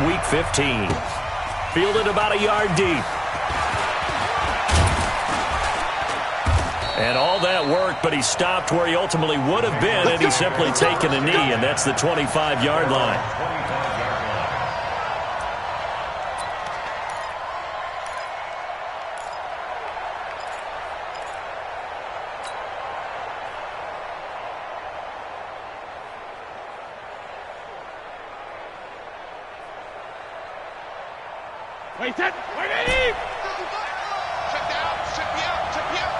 from Week 15. Fielded about a yard deep. And all that work, but he stopped where he ultimately would have been, and he's simply taken a knee, and that's the 25-yard line. Wait, set, wait, Eddie! Check down, check me out, check me out.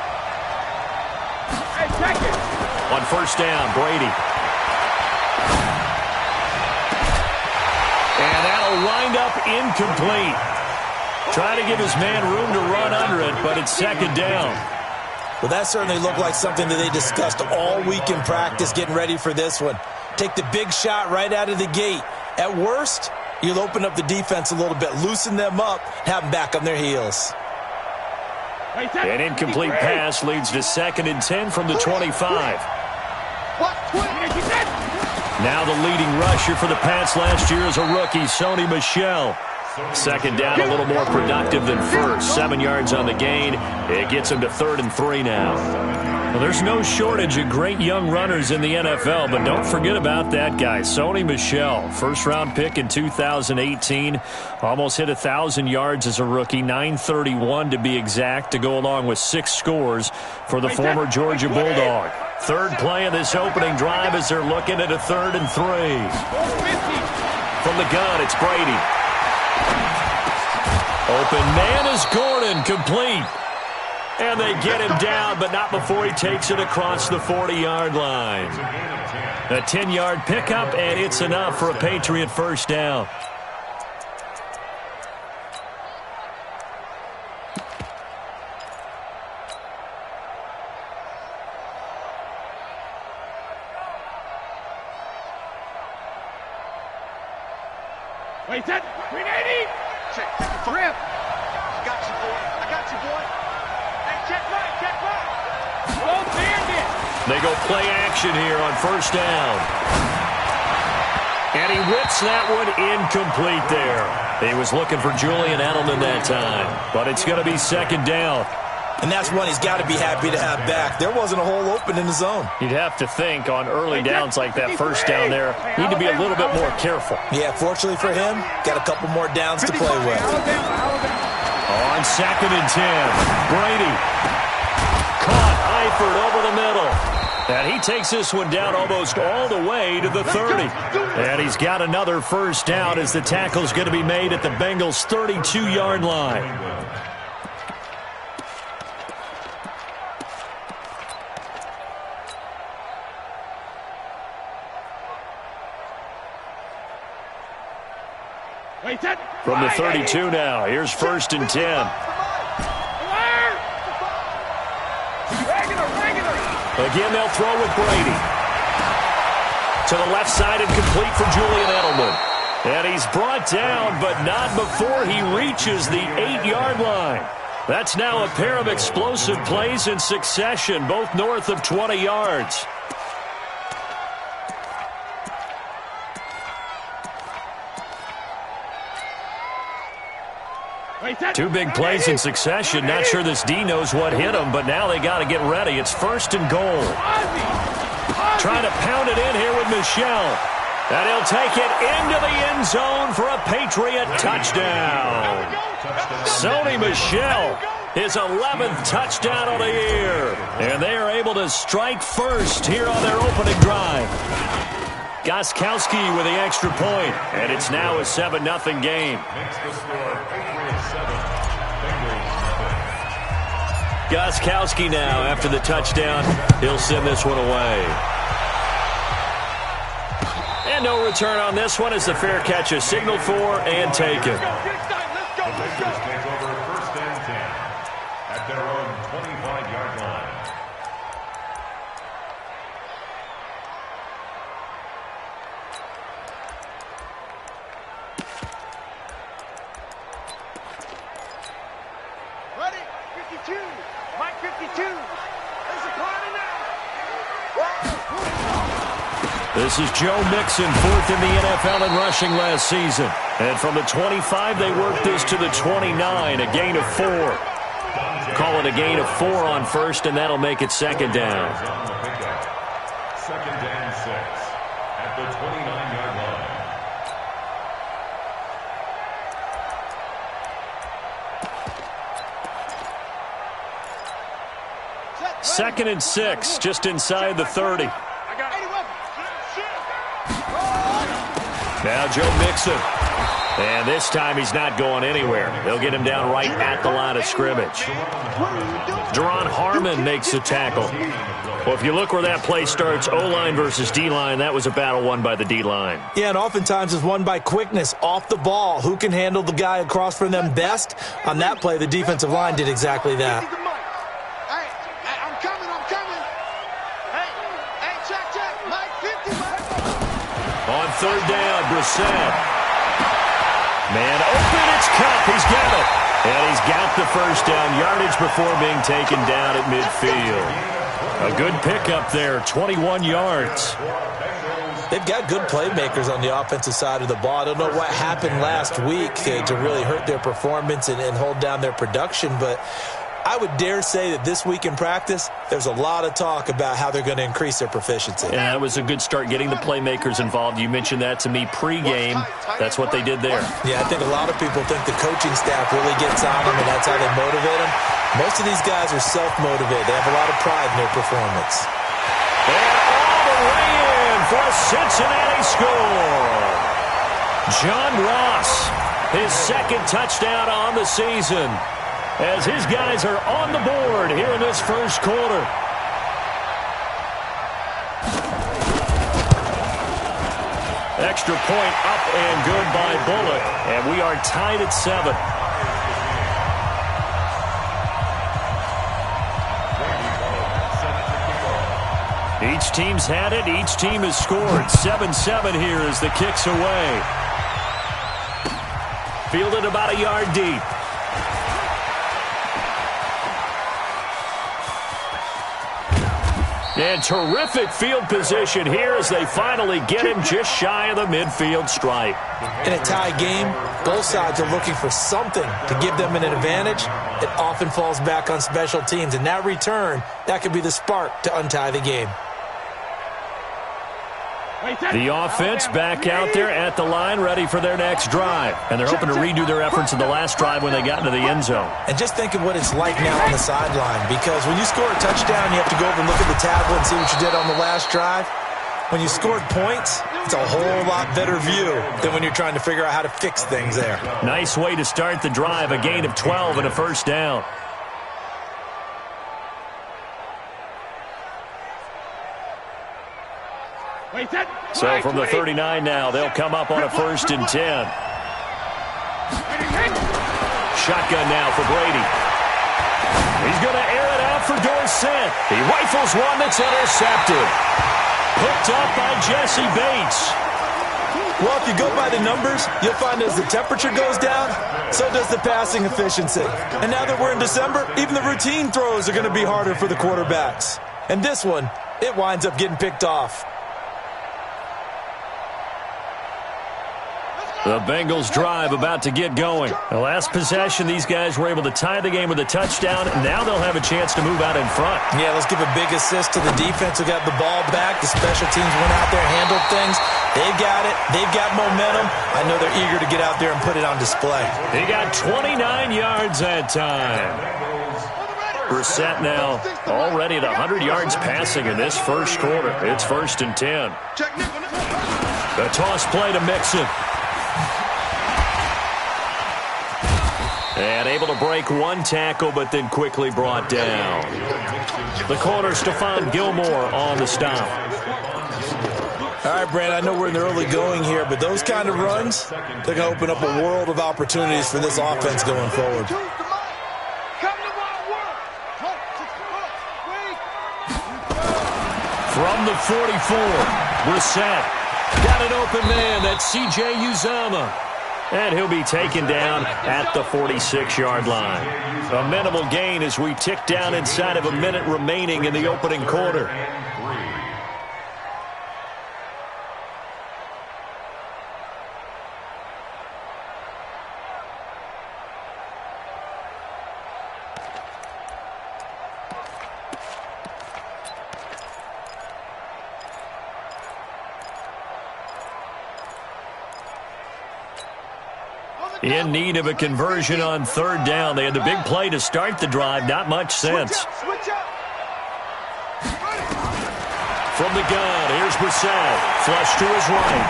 Hey, check it! On first down, Brady. And that'll wind up incomplete. Trying to give his man room to run under it, but it's second down. Well, that certainly looked like something that they discussed all week in practice, getting ready for this one. Take the big shot right out of the gate. At worst, you'll open up the defense a little bit, loosen them up, have them back on their heels. An incomplete pass leads to 2nd and 10 from the 25. Now the leading rusher for the Pats last year is a rookie, Sony Michel. Second down, a little more productive than first. 7 yards on the gain. It gets him to 3rd and 3 now. Well, there's no shortage of great young runners in the NFL, but don't forget about that guy, Sony Michel. First-round pick in 2018. Almost hit 1,000 yards as a rookie, 931 to be exact, to go along with 6 scores for the former Georgia Bulldog. Third play of this opening drive as they're looking at a 3rd and 3. From the gun, it's Brady. Open man is Gordon, complete. And they get him down, but not before he takes it across the 40-yard line. A 10-yard pickup, and it's enough for a Patriot first down. Wait, set, 380! Check, rip. I got you, boy. I got you, boy. Check back. Slow bandit. They go play action here on first down. And he whips that one incomplete there. He was looking for Julian Edelman that time, but it's going to be 2nd down. And that's one he's got to be happy to have back. There wasn't a hole open in the zone. You'd have to think on early downs like that first down there, need to be a little bit more careful. Yeah, fortunately for him, got a couple more downs to play with. On 2nd and 10, Brady. Caught Eifert over the middle. And he takes this one down almost all the way to the 30. And he's got another first down as the tackle's going to be made at the Bengals' 32-yard line. From the 32 now, here's 1st and 10. Again, they'll throw with Brady. To the left side and complete for Julian Edelman. And he's brought down, but not before he reaches the 8-yard line. That's now a pair of explosive plays in succession, both north of 20 yards. Two big plays in succession. Not sure this D knows what hit him, but now they got to get ready. It's 1st and goal. Trying to pound it in here with Michel. And he'll take it into the end zone for a Patriot touchdown. Sony Michel, his 11th touchdown of the year. And they are able to strike first here on their opening drive. Gostkowski with the extra point, and it's now a 7-0 game. Gostkowski now, after the touchdown, he'll send this one away. And no return on this one as the fair catch is signaled for and taken. Take over 1st and 10 at their own 25-yard line. Ready? 52. Mike 52. There's a party now. The This is Joe Mixon, 4th in the NFL in rushing last season. And from the 25, they worked this to the 29, a gain of 4. Call it a gain of 4 on first, and that'll make it 2nd down. 2nd and 6 at the 29-yard line. 2nd and 6, just inside the 30. Now Joe Mixon. And this time he's not going anywhere. They'll get him down right at the line of scrimmage. Duron Harmon makes the tackle. Well, if you look where that play starts, O-line versus D-line, that was a battle won by the D-line. Yeah, and oftentimes it's won by quickness, off the ball. Who can handle the guy across from them best? On that play, the defensive line did exactly that. On 3rd down, Brissett. Man open, it's Cup. He's got it. And he's got the first down yardage before being taken down at midfield. A good pickup there, 21 yards. They've got good playmakers on the offensive side of the ball. I don't know what happened last week to really hurt their performance and hold down their production, but I would dare say that this week in practice, there's a lot of talk about how they're going to increase their proficiency. Yeah, it was a good start getting the playmakers involved. You mentioned that to me pregame. That's what they did there. Yeah, I think a lot of people think the coaching staff really gets on them, and that's how they motivate them. Most of these guys are self-motivated. They have a lot of pride in their performance. And all the way in for a Cincinnati score. John Ross, his 2nd touchdown on the season, as his guys are on the board here in this first quarter. Extra point up and good by Bullock, and we are tied at 7. Each team's had it. Each team has scored. 7-7 here as the kick's away. Fielded about a yard deep. And terrific field position here as they finally get him just shy of the midfield stripe. In a tie game, both sides are looking for something to give them an advantage. It often falls back on special teams, and that return, that could be the spark to untie the game. The offense back out there at the line, ready for their next drive. And they're hoping to redo their efforts in the last drive when they got into the end zone. And just think of what it's like now on the sideline, because when you score a touchdown, you have to go over and look at the tablet and see what you did on the last drive. When you scored points, it's a whole lot better view than when you're trying to figure out how to fix things there. Nice way to start the drive, a gain of 12 and a first down. So from the 39 now, they'll come up on a 1st and 10. Shotgun now for Brady. He's going to air it out for Dorsett. He rifles one that's intercepted. Hooked up by Jesse Bates. Well, if you go by the numbers, you'll find as the temperature goes down, so does the passing efficiency. And now that we're in December, even the routine throws are going to be harder for the quarterbacks. And this one, it winds up getting picked off. The Bengals drive about to get going. The last possession, these guys were able to tie the game with a touchdown. Now they'll have a chance to move out in front. Yeah, let's give a big assist to the defense who got the ball back. The special teams went out there and handled things. They've got it. They've got momentum. I know they're eager to get out there and put it on display. He got 29 yards that time. Brissett now already at 100 yards passing in this first quarter. It's 1st and 10. The toss play to Mixon. And able to break one tackle, but then quickly brought down. The corner, Stephon Gilmore on the stop. All right, Brand, I know we're in the early going here, but those kind of runs, they're going to open up a world of opportunities for this offense going forward. From the 44, Brissett. Got an open man. That's C.J. Uzomah. And he'll be taken down at the 46-yard line. A minimal gain as we tick down inside of a minute remaining in the opening quarter. In need of a conversion on third down. They had the big play to start the drive. Not much sense. Switch up. From the gun, here's Brissett. Flush to his right.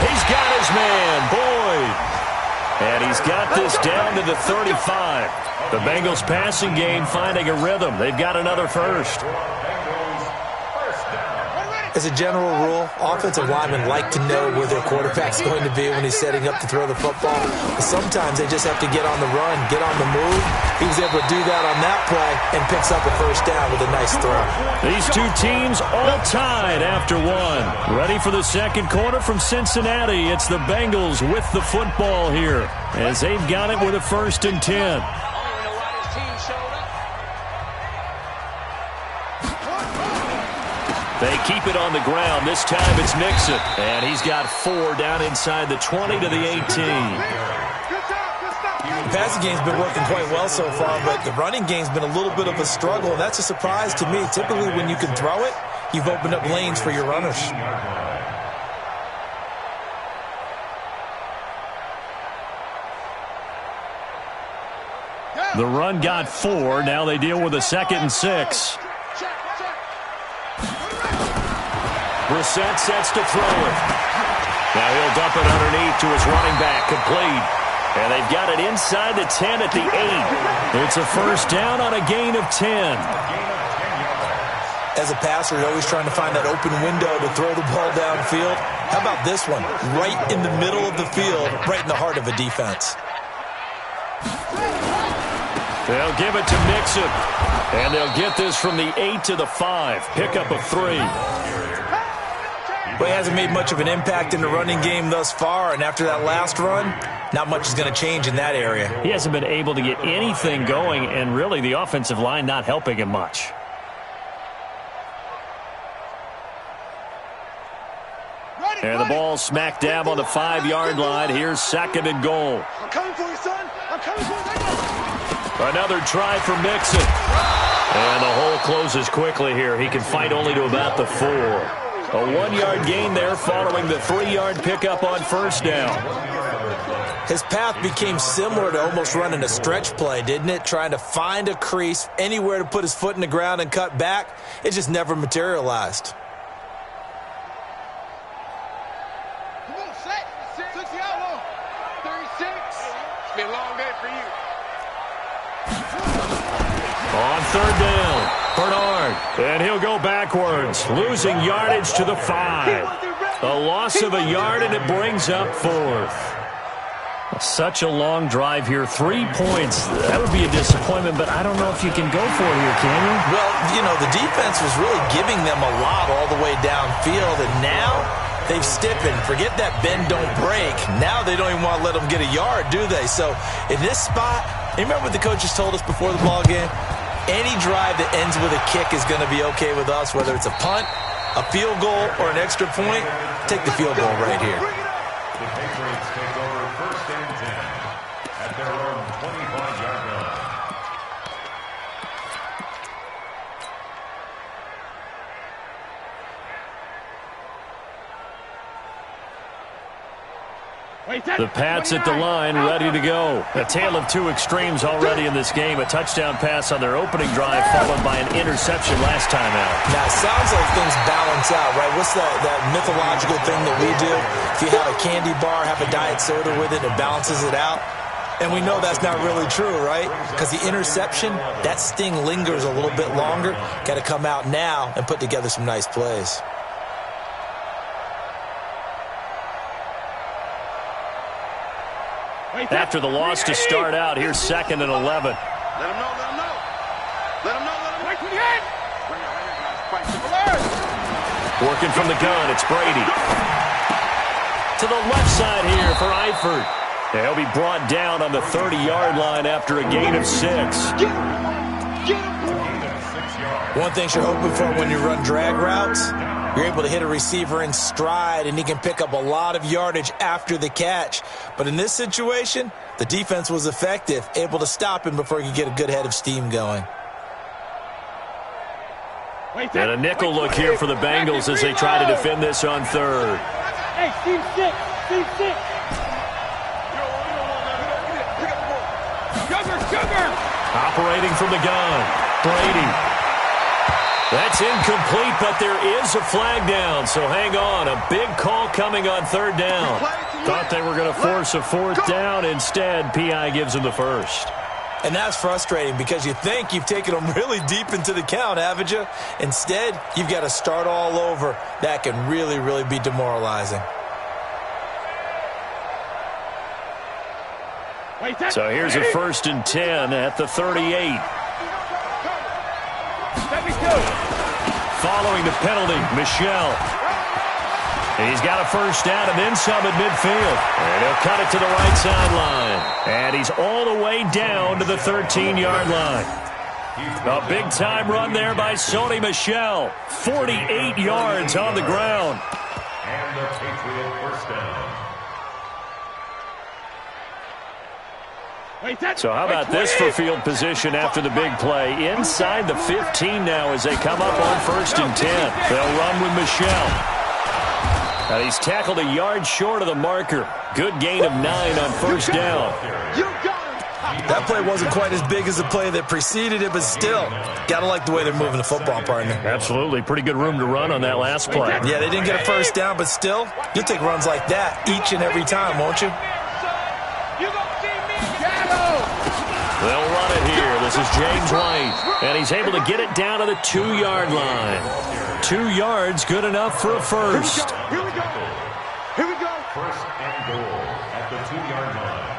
He's got his man, Boyd. And he's got this down to the 35. The Bengals passing game finding a rhythm. They've got another first. As a general rule, offensive linemen like to know where their quarterback's going to be when he's setting up to throw the football. But sometimes they just have to get on the run, get on the move. He was able to do that on that play and picks up a first down with a nice throw. These two teams all tied after one. Ready for the second quarter from Cincinnati. It's the Bengals with the football here as they've got it with a 1st and 10. They keep it on the ground. This time it's Mixon. And he's got 4 down inside the 20 to the 18. The passing game's been working quite well so far, but the running game's been a little bit of a struggle, and that's a surprise to me. Typically, when you can throw it, you've opened up lanes for your runners. The run got 4. Now they deal with a 2nd and 6. Brissett sets to throw it. Now he'll dump it underneath to his running back, complete. And they've got it inside the 10 at the 8. It's a first down on a gain of 10. As a passer, you're always trying to find that open window to throw the ball downfield. How about this one? Right in the middle of the field, right in the heart of a defense. They'll give it to Mixon. And they'll get this from the 8 to the 5. Pickup of 3. But he hasn't made much of an impact in the running game thus far, and after that last run, not much is going to change in that area. He hasn't been able to get anything going, and really the offensive line not helping him much. And the ball smack dab on the 5-yard line. Here's 2nd and goal. I'm coming for you, son. I'm coming for you. Another try for Mixon. And the hole closes quickly here. He can fight only to about the 4. A 1-yard gain there following the 3-yard pickup on first down. His path became similar to almost running a stretch play, didn't it? Trying to find a crease, anywhere to put his foot in the ground and cut back. It just never materialized. Come on, set. 60 out. 36. It's been a long day for you. On third down, Bernard. And he'll go backwards, losing yardage to the 5. A loss of a yard, and it brings up 4th. Such a long drive here. 3 points. That would be a disappointment, but I don't know if you can go for it here, can you? Well, you know, the defense was really giving them a lot all the way downfield, and now they've stiffened. Forget that bend, don't break. Now they don't even want to let them get a yard, do they? So in this spot, you remember what the coaches told us before the ball game? Any drive that ends with a kick is going to be okay with us, whether it's a punt, a field goal, or an extra point. Take the field goal right here. The Patriots take over 1st and 10 at their own 25-yard line. The Pats at the line, ready to go. A tale of 2 extremes already in this game. A touchdown pass on their opening drive, followed by an interception last time out. Now, it sounds like things balance out, right? What's that mythological thing that we do? If you have a candy bar, have a diet soda with it, it balances it out. And we know that's not really true, right? Because the interception, that sting lingers a little bit longer. Got to come out now and put together some nice plays. After the loss to start out, here's 2nd and 11. Let him know, let him know. Let him know, let him know. Right to the end. Working from the gun, it's Brady. To the left side here for Eifert. He'll be brought down on the 30-yard line after a gain of 6. Get him. One thing you're hoping for when you run drag routes, you're able to hit a receiver in stride, and he can pick up a lot of yardage after the catch. But in this situation, the defense was effective, able to stop him before he could get a good head of steam going. And a nickel look here for the Bengals as they try to defend this on third. Hey, Steve 6. Sugar! Operating from the gun, Brady. That's incomplete, but there is a flag down, so hang on. A big call coming on third down. Thought they were going to force a fourth down. Instead, P.I. gives them the first. And that's frustrating because you think you've taken them really deep into the count, haven't you? Instead, you've got to start all over. That can really, really be demoralizing. So here's a 1st and 10 at the 38. Following the penalty, Michel. He's got a first down and then some at midfield. And he'll cut it to the right sideline. And he's all the way down to the 13-yard line. A big-time run there by Sony Michel. 48 yards on the ground. And the Patriot first down. So how about this for field position after the big play? Inside the 15 now as they come up on 1st and 10. They'll run with Michel. And he's tackled a yard short of the marker. Good gain of 9 on 1st down. That play wasn't quite as big as the play that preceded it, but still, got to like the way they're moving the football, partner. Absolutely. Pretty good room to run on that last play. Yeah, they didn't get a first down, but still, you'll take runs like that each and every time, won't you? They'll run it here. This is James White. And he's able to get it down to the 2-yard line. 2 yards, good enough for a first. Here we go. Here we go. 1st and goal at the 2-yard line.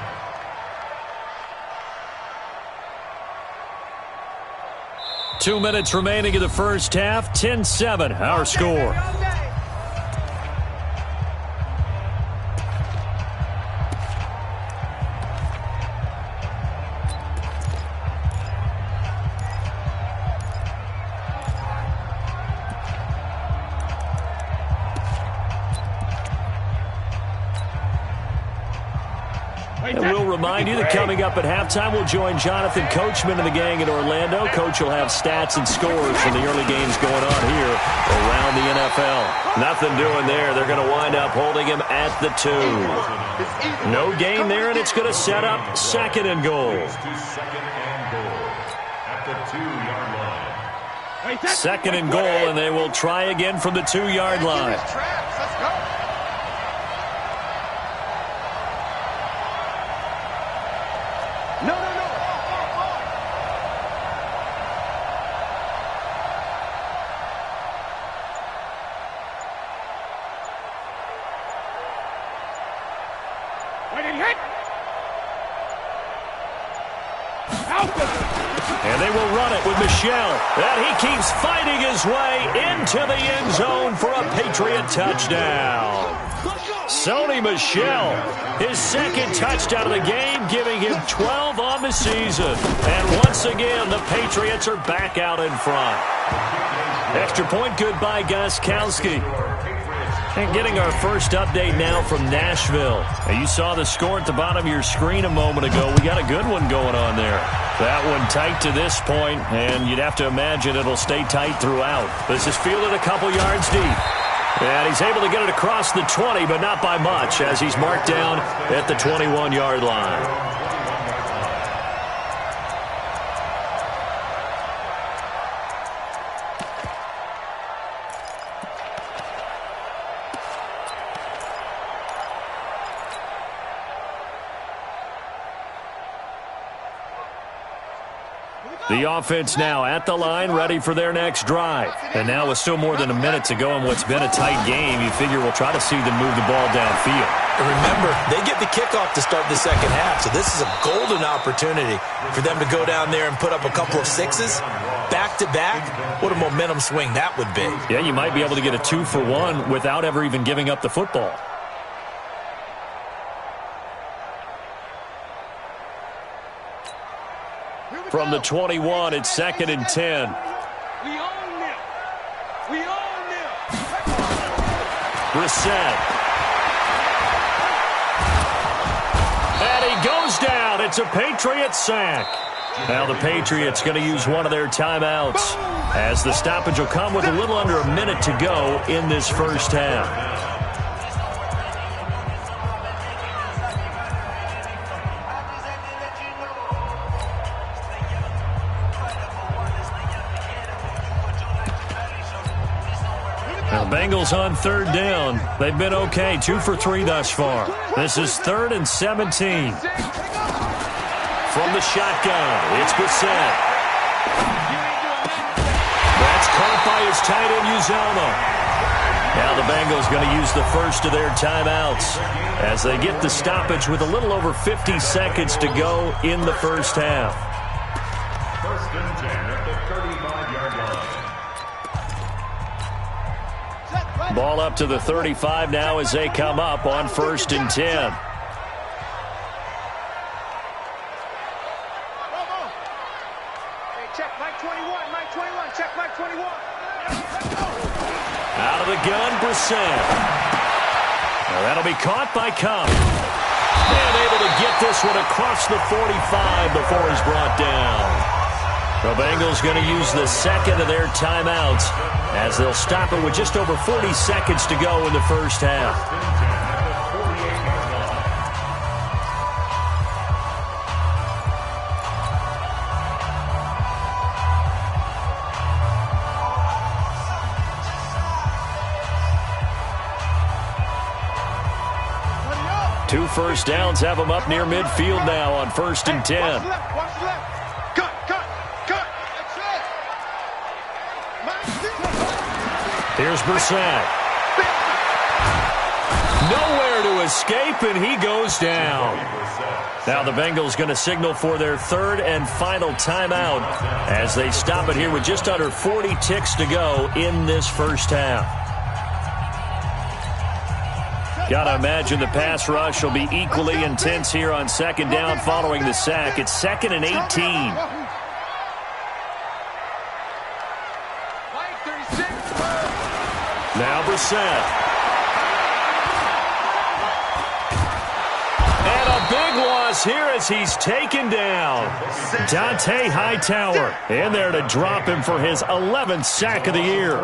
2 minutes remaining in the first half. 10-7, our score. And we'll remind you that coming up at halftime, we'll join Jonathan Coachman and the gang in Orlando. Coach will have stats and scores from the early games going on here around the NFL. Nothing doing there. They're going to wind up holding him at the 2. No gain there, and it's going to set up 2nd and goal. 2nd and goal at the 2-yard line. 2nd and goal, and they will try again from the 2-yard line. Let's go. And they will run it with Michel. And he keeps fighting his way into the end zone for a Patriot touchdown. Sony Michel, his 2nd touchdown of the game, giving him 12 on the season. And once again, the Patriots are back out in front. Extra point good by Gostkowski. And getting our first update now from Nashville. Now, you saw the score at the bottom of your screen a moment ago. We got a good one going on there. That one tight to this point, and you'd have to imagine it'll stay tight throughout. This is fielded a couple yards deep. And he's able to get it across the 20, but not by much, as he's marked down at the 21-yard line. The offense now at the line, ready for their next drive. And now with still more than a minute to go in what's been a tight game, you figure we'll try to see them move the ball downfield. And remember, they get the kickoff to start the second half, so this is a golden opportunity for them to go down there and put up a couple of sixes back-to-back. What a momentum swing that would be. Yeah, you might be able to get a 2-for-1 without ever even giving up the football. From the 21, it's 2nd and 10. We own them. We own them. Brissett. And he goes down. It's a Patriot sack. Now the Patriots going to use one of their timeouts, as the stoppage will come with a little under a minute to go in this first half. Bengals on third down. They've been okay, 2 for 3 thus far. This is 3rd and 17. From the shotgun, it's Brissett. That's caught by his tight end, Uzomah. Now the Bengals going to use the first of their timeouts as they get the stoppage with a little over 50 seconds to go in the first half. 1st and 10 at the 35-yard line. Ball up to the 35 now as they come up on 1st and 10. Check Mike 21, Mike 21, check Mike 21. Out of the gun, Brissett. Well, that'll be caught by Cup. And able to get this one across the 45 before he's brought down. The Bengals going to use the second of their timeouts as they'll stop it with just over 40 seconds to go in the first half. 2 first downs have them up near midfield now on 1st and 10. Watch left. Cut. Here's Brissett. Nowhere to escape, and he goes down. Now the Bengals going to signal for their 3rd and final timeout as they stop it here with just under 40 ticks to go in this first half. Gotta imagine the pass rush will be equally intense here on 2nd down following the sack. It's 2nd and 18. Now Brissett. And a big loss here as he's taken down. Dante Hightower in there to drop him for his 11th sack of the year.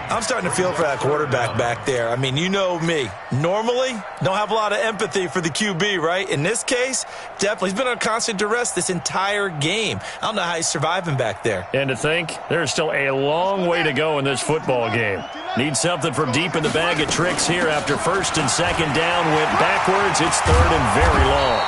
I'm starting to feel for that quarterback back there. I mean, you know me. Normally, don't have a lot of empathy for the QB, right? In this case, definitely. He's been on constant duress this entire game. I don't know how he's surviving back there. And to think, there's still a long way to go in this football game. Need something from deep in the bag of tricks here after 1st and 2nd down. Went backwards. It's 3rd and very long.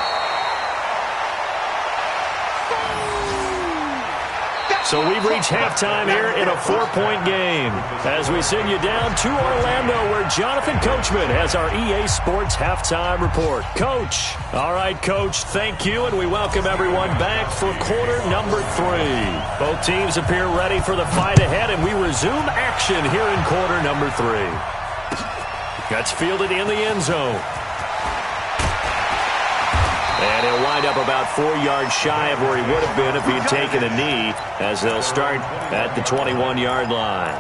So we've reached halftime here in a 4-point game as we send you down to Orlando where Jonathan Coachman has our EA Sports halftime report. Coach. All right, Coach, thank you, and we welcome everyone back for quarter number 3. Both teams appear ready for the fight ahead, and we resume action here in quarter number 3. That's fielded in the end zone. And he'll wind up about 4 yards shy of where he would have been if he'd taken a knee as they'll start at the 21-yard line.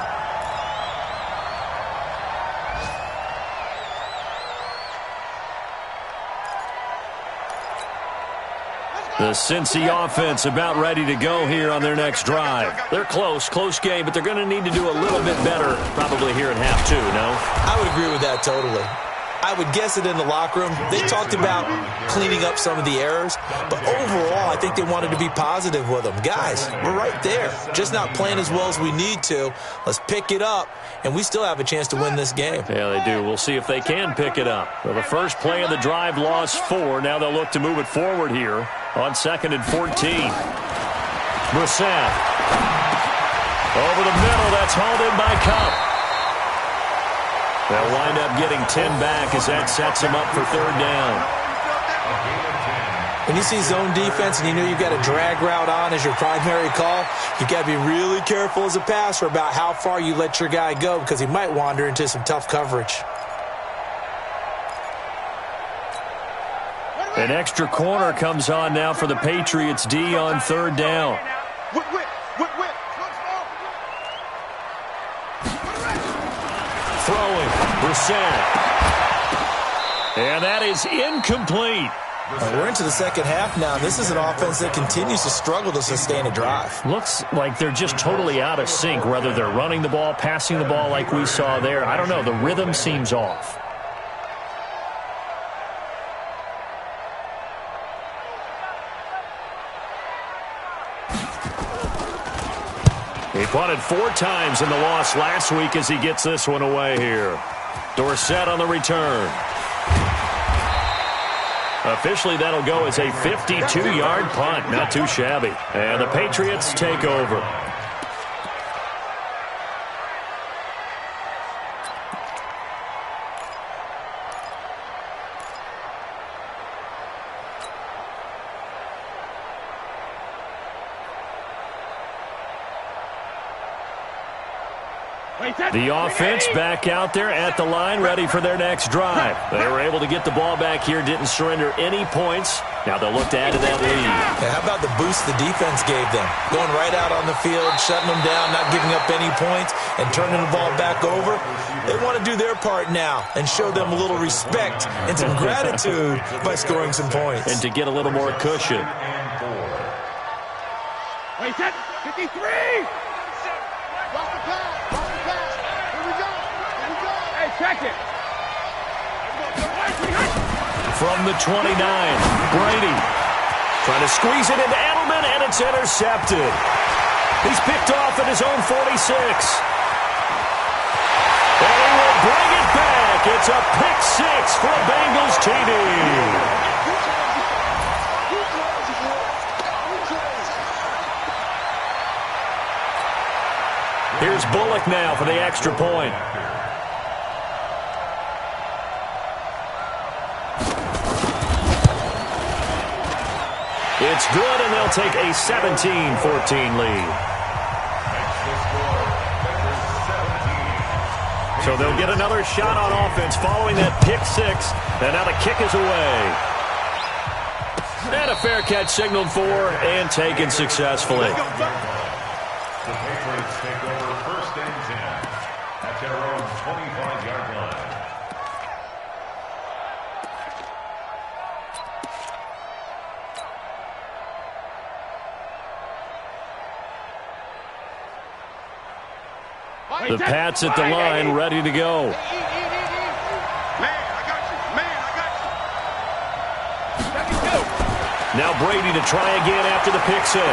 The Cincy offense about ready to go here on their next drive. They're close game, but they're going to need to do a little bit better probably here at half 2, no? I would agree with that totally. I would guess it in the locker room. They talked about cleaning up some of the errors, but overall, I think they wanted to be positive with them. Guys, we're right there. Just not playing as well as we need to. Let's pick it up, and we still have a chance to win this game. Yeah, they do. We'll see if they can pick it up. Well, the first play of the drive lost 4. Now they'll look to move it forward here on 2nd and 14. Brissett. Over the middle. That's hauled in by Cup. They'll wind up getting 10 back as that sets them up for 3rd down. When you see zone defense and you know you've got a drag route on as your primary call, you've got to be really careful as a passer about how far you let your guy go because he might wander into some tough coverage. An extra corner comes on now for the Patriots D on 3rd down. Throwing, Brissett. And that is incomplete. We're into the second half now. This is an offense that continues to struggle to sustain a drive. Looks like they're just totally out of sync, whether they're running the ball, passing the ball like we saw there. I don't know. The rhythm seems off. He punted 4 times in the loss last week as he gets this one away here. Dorsett on the return. Officially, that'll go as a 52-yard punt. Not too shabby. And the Patriots take over. The offense back out there at the line, ready for their next drive. They were able to get the ball back here, didn't surrender any points. Now they'll look to add to that lead. Yeah, how about the boost the defense gave them? Going right out on the field, shutting them down, not giving up any points, and turning the ball baback over. They want to do their part now and show them a little respect and some gratitude by scoring some points. And to get a little more cushion. Wait, set, 53! Drop the pass. Here we go. Hey, check it. From the 29, Brady trying to squeeze it into Edelman, and it's intercepted. He's picked off at his own 46. And he will bring it back. It's a pick 6 for a Bengals TD. Here's Bullock now for the extra point. It's good, and they'll take a 17-14 lead. So they'll get another shot on offense following that pick 6, and now the kick is away. And a fair catch signaled for and taken successfully. The Patriots take over 1st and 10 at their own 25-yard line. The Pats at the line, ready to go. Man, I got you. Now Brady to try again after the pick 6.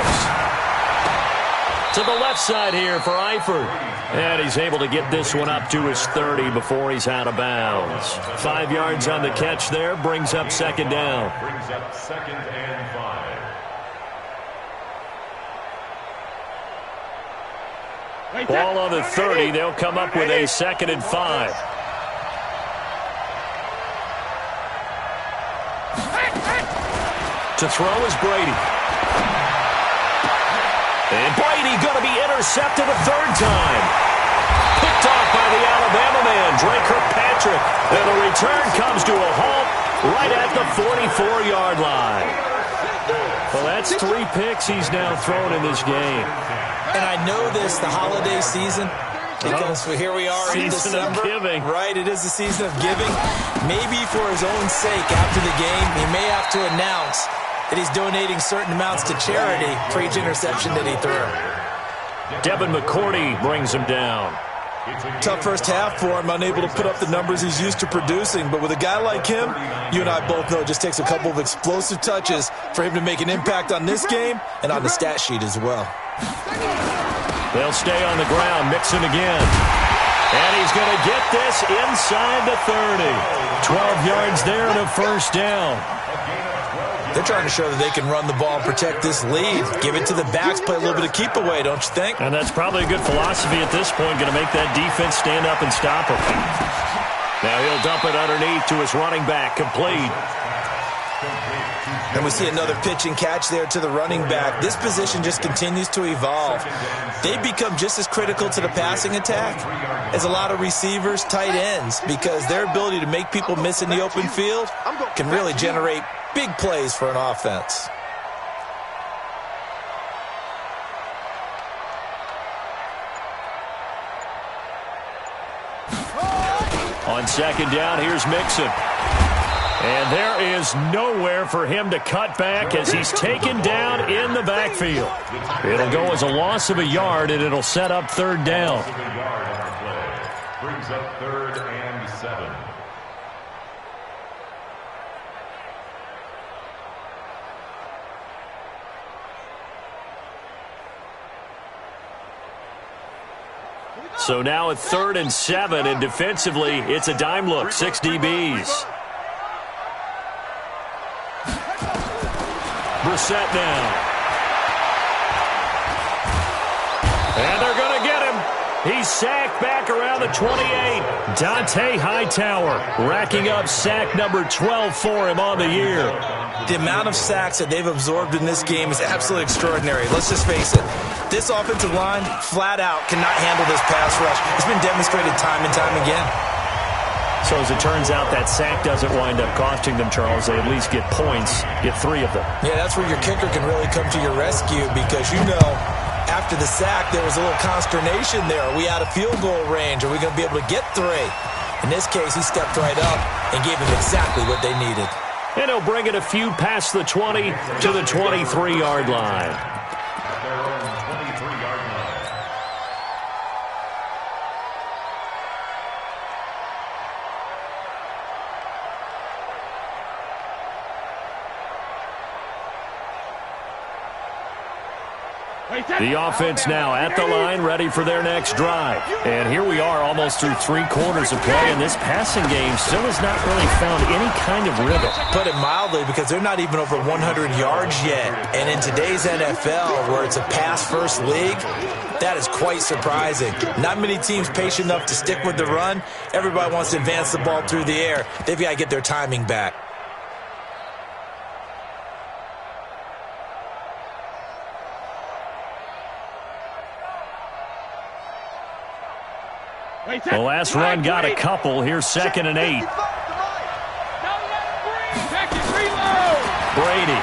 To the left side here for Eifert. And he's able to get this one up to his 30 before he's out of bounds. 5 yards on the catch there, brings up 2nd down. Brings up 2nd and 5. Ball on the 30, they'll come up with a 2nd and 5. To throw is Brady. And Brady going to be intercepted a 3rd time. Picked off by the Alabama man, Dre Kirkpatrick. And the return comes to a halt right at the 44-yard line. Well, that's 3 picks he's now thrown in this game. And I know this, the holiday season, because here we are in December. Season of giving. Right, it is the season of giving. Maybe for his own sake after the game, he may have to announce that he's donating certain amounts to charity for each interception that he threw. Devin McCourty brings him down. Tough first half for him, unable to put up the numbers he's used to producing. But with a guy like him, you and I both know it just takes a couple of explosive touches for him to make an impact on this game and on the stat sheet as well. They'll stay on the ground, Mixon again. And he's going to get this inside the 30. 12 yards there and a 1st down. They're trying to show that they can run the ball and protect this lead. Give it to the backs, play a little bit of keep away, don't you think? And that's probably a good philosophy at this point, going to make that defense stand up and stop him. Now he'll dump it underneath to his running back, complete. And we see another pitch and catch there to the running back. This position just continues to evolve. They become just as critical to the passing attack as a lot of receivers, tight ends, because their ability to make people miss in the open field can really generate big plays for an offense. On 2nd down, here's Mixon. And there is nowhere for him to cut back as he's taken down in the backfield. It'll go as a loss of a yard, and it'll set up 3rd down. Brings up 3rd and 7. So now at 3rd and 7, and defensively, it's a dime look, 6 DBs. Brissett now. And they're going to get him. He's sacked back around the 28. Dante Hightower racking up sack number 12 for him on the year. The amount of sacks that they've absorbed in this game is absolutely extraordinary. Let's just face it. This offensive line, flat out, cannot handle this pass rush. It's been demonstrated time and time again. So as it turns out, that sack doesn't wind up costing them, Charles. They at least get points, get 3 of them. Yeah, that's where your kicker can really come to your rescue because, you know, after the sack, there was a little consternation there. Are we out of field goal range? Are we going to be able to get 3? In this case, he stepped right up and gave them exactly what they needed. And he'll bring it a few past the 20 to the 23-yard line. At their own 23-yard line. The offense now at the line, ready for their next drive. And here we are almost through 3 quarters of play, and this passing game still has not really found any kind of rhythm. Put it mildly, because they're not even over 100 yards yet. And in today's NFL, where it's a pass-first league, that is quite surprising. Not many teams patient enough to stick with the run. Everybody wants to advance the ball through the air. They've got to get their timing back. The last run got a couple. Here's 2nd and 8. Brady.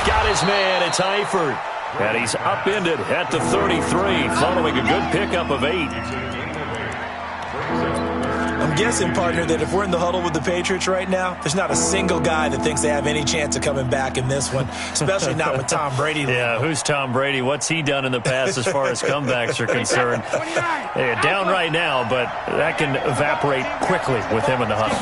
Got his man. It's Eifert. And he's upended at the 33, following a good pickup of 8. I'm guessing, partner, that if we're in the huddle with the Patriots right now, there's not a single guy that thinks they have any chance of coming back in this one, especially not with Tom Brady. Yeah, who's Tom Brady? What's he done in the past as far as comebacks are concerned? Yeah, down right now, but that can evaporate quickly with him in the huddle.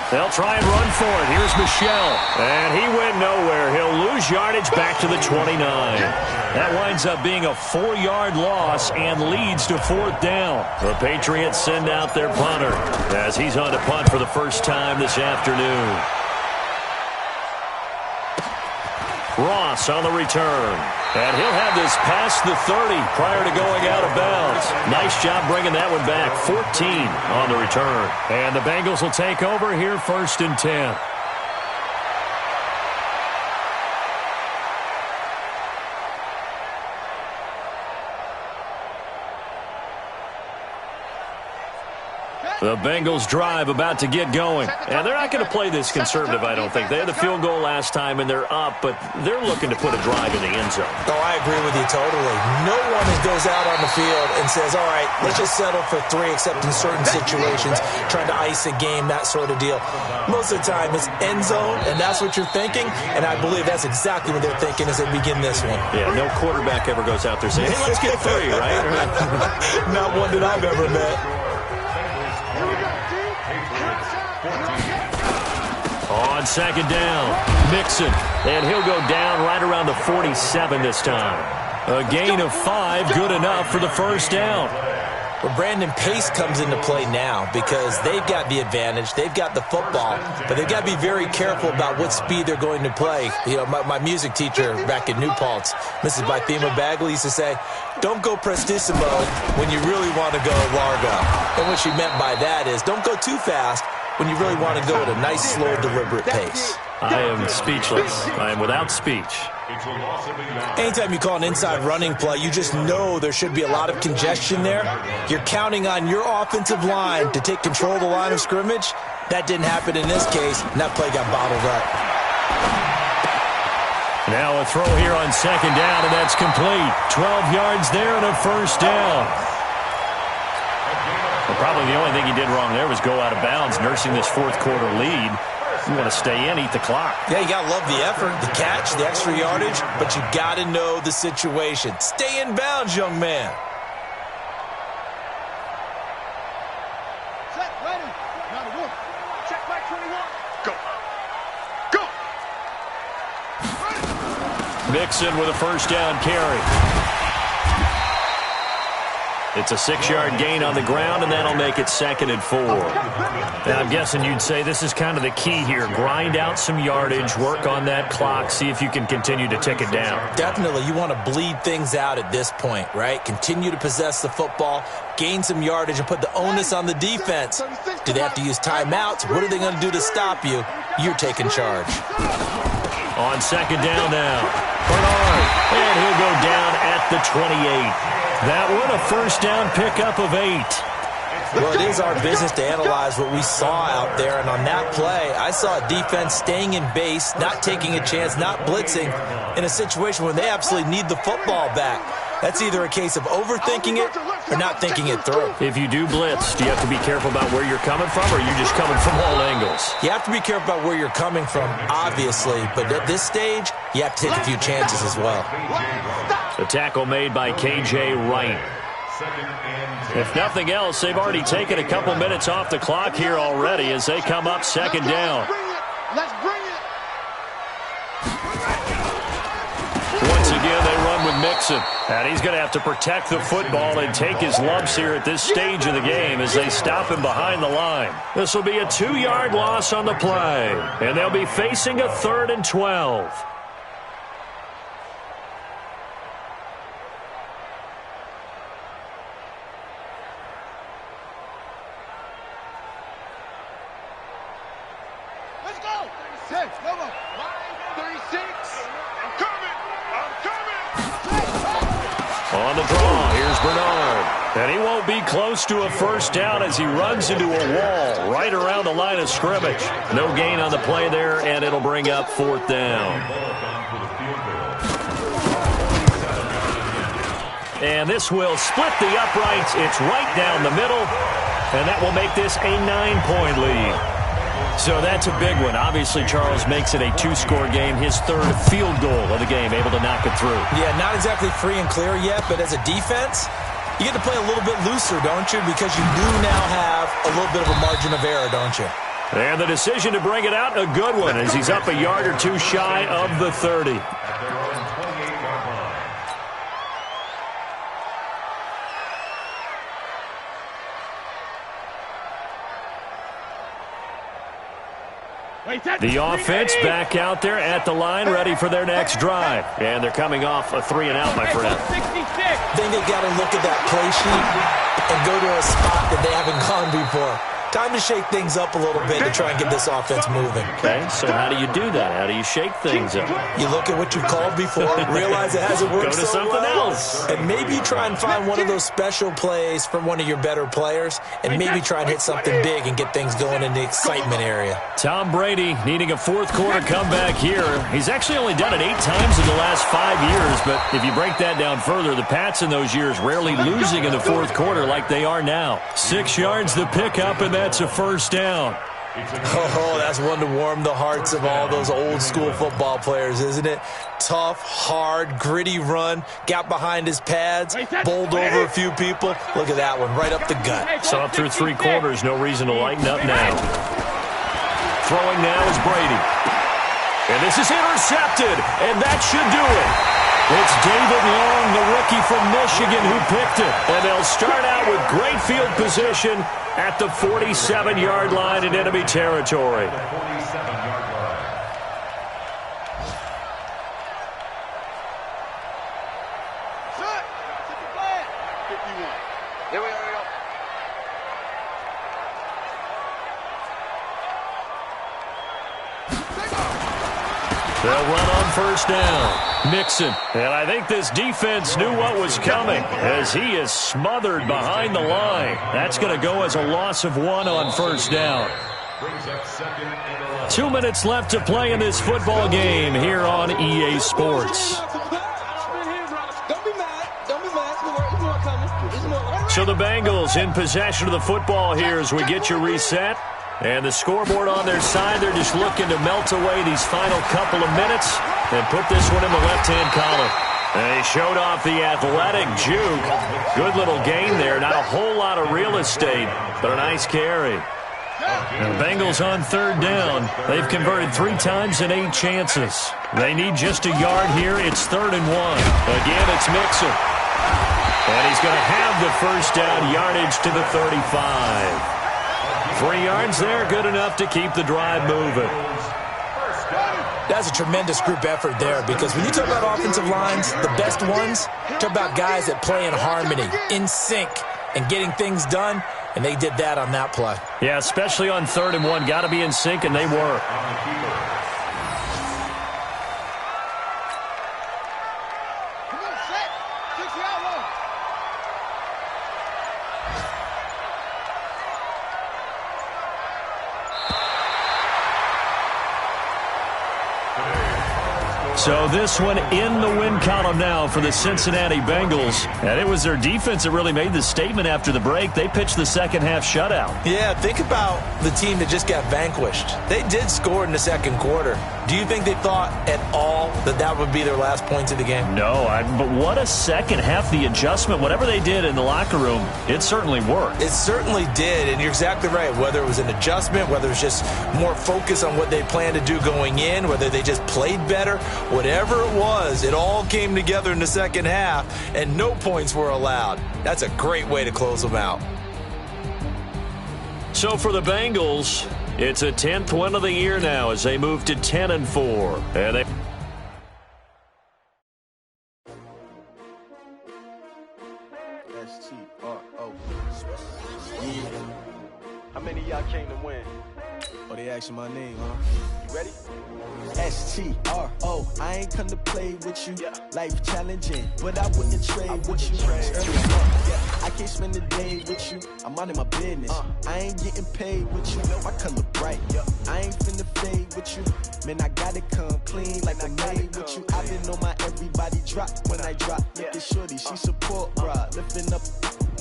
They'll try and run for it. Here's Michel. And he went nowhere. He'll lose yardage back to the 29. That winds up being a 4-yard loss and leads to 4th down. The Patriots send out their punter as he's on to punt for the first time this afternoon. Ross on the return. And he'll have this past the 30 prior to going out of bounds. Nice job bringing that one back. 14 on the return. And the Bengals will take over here, 1st and 10. The Bengals drive about to get going. And they're not going to play this conservative, I don't think. They had the field goal last time, and they're up, but they're looking to put a drive in the end zone. Oh, I agree with you totally. No one goes out on the field and says, all right, let's just settle for 3, except in certain situations, trying to ice a game, that sort of deal. Most of the time, it's end zone, and that's what you're thinking, and I believe that's exactly what they're thinking as they begin this one. Yeah, no quarterback ever goes out there saying, hey, let's get 3, right? Not one that I've ever met. On 2nd down, Mixon, and he'll go down right around the 47 this time. A gain of 5, good enough for the 1st down. Well, Brandon, pace comes into play now because they've got the advantage. They've got the football, but they've got to be very careful about what speed they're going to play. You know, my music teacher back in New Paltz, Mrs. Bythema Bagley, used to say, don't go prestissimo when you really want to go largo. And what she meant by that is don't go too fast when you really want to go at a nice, slow, deliberate pace. I am speechless. I am without speech. Anytime you call an inside running play, you just know there should be a lot of congestion there. You're counting on your offensive line to take control of the line of scrimmage. That didn't happen in this case, and that play got bottled up. Now a throw here on 2nd down, and that's complete. 12 yards there and a 1st down. Well, probably the only thing he did wrong there was go out of bounds, nursing this 4th quarter lead. You want to stay in, eat the clock. Yeah, you got to love the effort, the catch, the extra yardage, but you got to know the situation. Stay in bounds, young man. Set, ready. Now to work. Check back 21. Go. Go. Ready. Mixon with a first down carry. It's a 6-yard gain on the ground, and that'll make it 2nd and 4. Now, I'm guessing you'd say this is kind of the key here. Grind out some yardage, work on that clock, see if you can continue to tick it down. Definitely. You want to bleed things out at this point, right? Continue to possess the football, gain some yardage, and put the onus on the defense. Do they have to use timeouts? What are they going to do to stop you? You're taking charge. On 2nd down now, Bernard, and he'll go down at the 28. That one a first down pickup of 8. Well, it is our business to analyze what we saw out there, and on that play, I saw a defense staying in base, not taking a chance, not blitzing, in a situation where they absolutely need the football back. That's either a case of overthinking it or not thinking it through. If you do blitz, do you have to be careful about where you're coming from, or are you just coming from all angles? You have to be careful about where you're coming from, obviously, but at this stage, you have to take a few chances as well. The tackle made by K.J. Wright. If nothing else, they've already taken a couple minutes off the clock here already as they come up 2nd down. Let's bring it. Once again, they run with Mixon. And he's going to have to protect the football and take his lumps here at this stage of the game as they stop him behind the line. This will be a 2-yard loss on the play. And they'll be facing a 3rd and 12. Let's go. 36. Come on. 36. I'm coming. On the draw, here's Bernard. And he won't be close to a first down as he runs into a wall right around the line of scrimmage. No gain on the play there, and it'll bring up 4th down. And this will split the uprights. It's right down the middle, and that will make this a 9-point lead. So that's a big one. Obviously, Charles makes it a 2-score game. His 3rd field goal of the game, able to knock it through. Yeah, not exactly free and clear yet, but as a defense, you get to play a little bit looser, don't you? Because you do now have a little bit of a margin of error, don't you? And the decision to bring it out, a good one, as he's up a yard or two shy of the 30. The offense back out there at the line, ready for their next drive. And they're coming off a 3-and-out, my friend. I think they've got to look at that play sheet and go to a spot that they haven't gone before. Time to shake things up a little bit to try and get this offense moving. Okay, so how do you do that? How do you shake things up? You look at what you've called before, realize it hasn't worked Go to so something well, else. and maybe you try and find one of those special plays from one of your better players, and maybe try and hit something big and get things going in the excitement area. Tom Brady needing a 4th quarter comeback here. He's actually only done it 8 times in the last 5 years, but if you break that down further, the Pats in those years rarely losing in the 4th quarter like they are now. 6 yards the pickup, and that's a first down. Oh, that's one to warm the hearts of all those old school football players, isn't it? Tough, hard, gritty run, got behind his pads, bowled over a few people. Look at that one, right up the gut. So up through 3 quarters, no reason to lighten up now. Throwing now is Brady. And this is intercepted, and that should do it. It's David Long, the rookie from Michigan, who picked it. And they'll start out with great field position at the 47-yard line in enemy territory. Here we go. They'll run on first down. Mixon. And I think this defense knew what was coming as he is smothered behind the line. That's going to go as a loss of 1 on first down. 2 minutes left to play in this football game here on EA Sports. So the Bengals in possession of the football here as we get you reset. And the scoreboard on their side, they're just looking to melt away these final couple of minutes and put this one in the left-hand column. And he showed off the athletic juke. Good little gain there. Not a whole lot of real estate, but a nice carry. And the Bengals on third down. They've converted 3 times in 8 chances. They need just a yard here. It's 3rd and 1. Again, it's Mixon. And he's going to have the first down, yardage to the 35. 3 yards there, good enough to keep the drive moving. That's a tremendous group effort there, because when you talk about offensive lines, the best ones, talk about guys that play in harmony, in sync, and getting things done, and they did that on that play. Yeah, especially on 3rd and 1. Got to be in sync, and they were. Come on, set. 60 out long. So this one in the win column now for the Cincinnati Bengals. And it was their defense that really made the statement after the break. They pitched the second half shutout. Yeah, think about the team that just got vanquished. They did score in the second quarter. Do you think they thought at all that that would be their last points of the game? No, but what a second half. The adjustment, whatever they did in the locker room, it certainly worked. It certainly did, and you're exactly right. Whether it was an adjustment, whether it was just more focus on what they planned to do going in, whether they just played better, whatever it was, it all came together in the second half, and no points were allowed. That's a great way to close them out. So for the Bengals, it's a 10th win of the year now as they move to 10-4. And they S-T-R-O. Yeah. How many of y'all came to win? Oh, they asking my name, huh? You ready? S-T-R-O. I ain't come to play with you. Life challenging, but I wouldn't trade with you. I can't spend a day with you. I'm minding my business. I ain't getting paid with you. My color bright. I ain't finna fade with you. Man, I gotta come clean like I made with you. I've been on my everybody drop when I drop. Look at shorty, she support, bruh. Lifting up,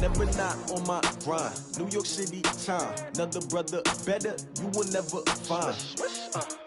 never not on my grind. New York City time. Another brother better, you will never find.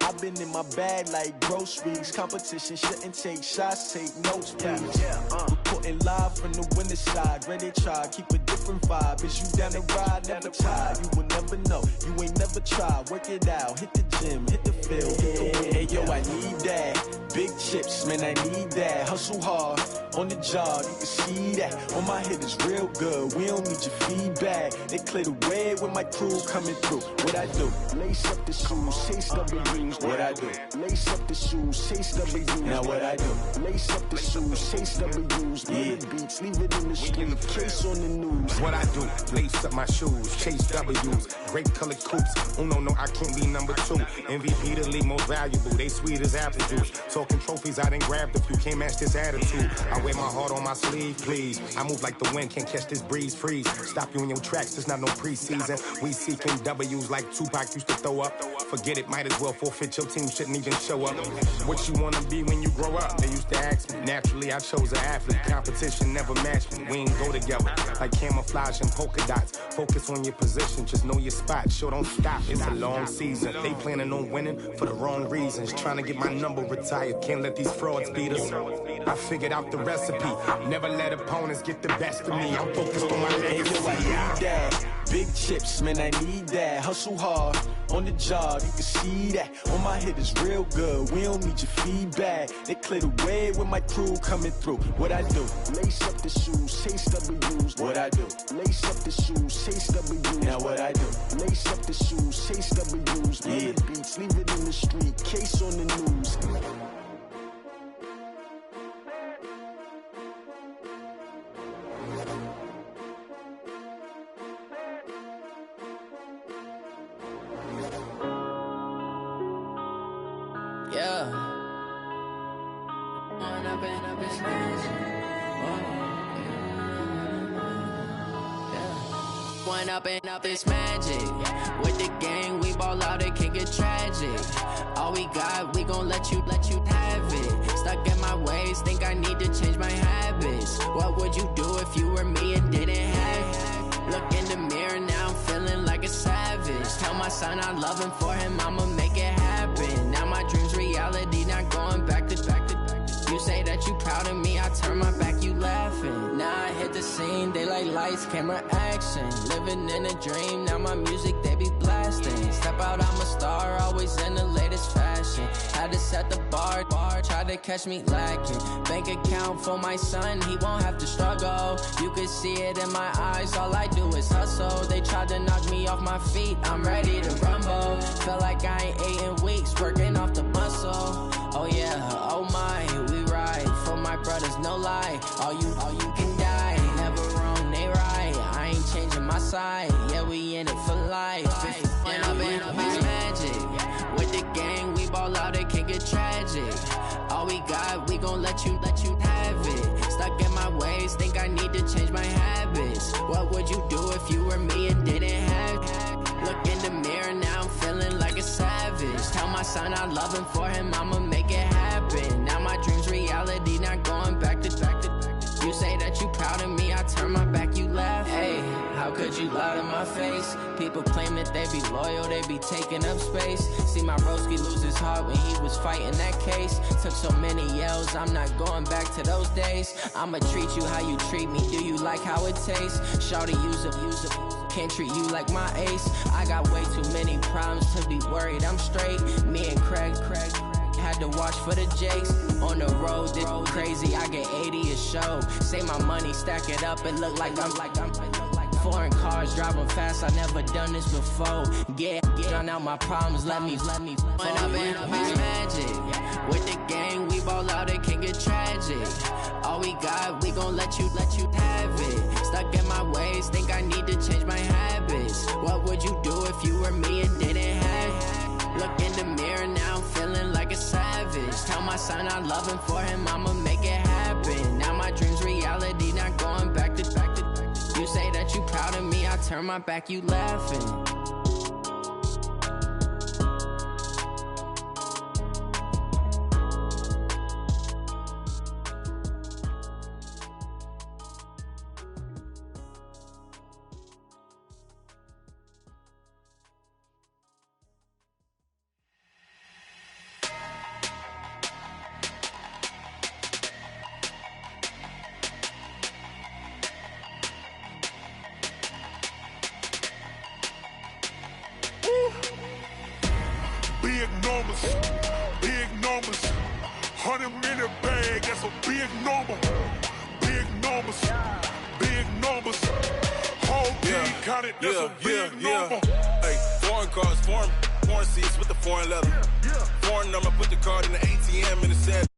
I've been in my bag like groceries. Competition shouldn't take shots, take notes, please. Reporting live from the winning side. Ready to try, keep a different vibe. Is you down the ride, never tired. You will never know, you ain't never tried. Work it out, hit the gym, hit the field, hit the win. Hey yo, I need that. Big chips, man, I need that. Hustle hard, on the job, you can see that. On my hit is real good, we don't need your feedback. They clear the way when my crew coming through. What I do? Lace up the shoes, chase W's. What I do? Lace up the shoes, chase W's. Now what I do? Lace up the shoes, chase W's. Yeah, beats, leave it in the street, case on the news. What I do? Lace up my shoes, chase W's. Great colored coops. Oh no, I can't be number 2. MVP the league most valuable. They sweet as apple juice. Talking trophies, I done grabbed a few. Can't match this attitude. I wear my heart on my sleeve, please. I move like the wind, can't catch this breeze. Freeze. Stop you in your tracks. There's not no preseason. We seeking W's like Tupac used to throw up. Forget it, might as well forfeit. Your team shouldn't even show up. What you wanna be when you grow up? They used to ask me. Naturally, I chose an athlete. Competition never matched me. We ain't go together like camouflage and polka dots. Focus on your position, just know your spot. Sure, don't stop. It's a long season. They planning on winning for the wrong reasons. Trying to get my number retired. Can't let these frauds beat us. I figured out the recipe. Never let opponents get the best of me. I'm focused on my legacy. I need that. Big chips, man, I need that. Hustle hard, on the job, you can see that. On my hit is real good, we don't need your feedback. They clear the way when my crew coming through. What I do? Lace up the shoes, chase W's. What I do? Lace up the shoes, chase W's. Now what I do? Lace up the shoes, chase W's. Yeah, beats, leave it in the street, case on the news. Yeah. One up and up is magic. With the gang, we ball out, it can get tragic. All we got, we gon' let you have it. Stuck in my ways, think I need to change my habits. What would you do if you were me and didn't have it? Look in the mirror, now I'm feeling like a savage. Tell my son I love him, for him I'ma make it happen. Now my dream's reality, not going back to. You say that you proud of me, I turn my back, you laughing. Now I hit the scene, they like lights, camera, action. Living in a dream, now my music, they be blasting. latest fashion. Had to set the bar, try to catch me lacking. Bank account for my son, he won't have to struggle. You could see it in my eyes, all I do is hustle. They tried to knock me off my feet, I'm ready to rumble. Feel like I ain't ate in weeks, working off the muscle. Oh yeah, oh my, we ride for my brothers, no lie. All you can die, never wrong, they right. I ain't changing my side, yeah, we in it for life. And I've been magic. With the gang, we ball out, it can get tragic. All we got, we gon' let you have it. Stuck in my ways, think I need to change my habits. What would you do if you were me and didn't have it? Look in the mirror, now I'm feeling like a savage. Tell my son I love him, for him I'ma make it happen. Now my dream's reality, not going back to. You say that you proud of me, I turn my back, you laugh. Hey, how could you lie to my face? People claim that they be loyal, they be taking up space. See my broski lose his heart when he was fighting that case. Took so many yells, I'm not going back to those days. I'ma treat you how you treat me, do you like how it tastes? Shawty, use up, can't treat you like my ace. I got way too many problems to be worried, I'm straight. Me and Craig had to watch for the Jakes. On the road, this crazy, I get 80 a show. Say my money, stack it up, it look like I'm foreign cars, driving fast, I never done this before. Drown out my problems, let me When I've been magic. With the gang, we ball out, it can get tragic. All we got, we gon' let you have it. Stuck in my ways, think I need to change my habits. What would you do if you were me and didn't have it? Look in the mirror, now I'm feeling like a savage. Tell my son I love him, for him I'ma make it happen. Now my dream's reality, not going back to. You say that you proud of me, I turn my back, you laughing. Big numbers, 100-minute bag, that's a big number. Big numbers, whole team counted, that's a big number. Hey, foreign cars, foreign seats with the foreign leather. Foreign number, put the card in the ATM and it said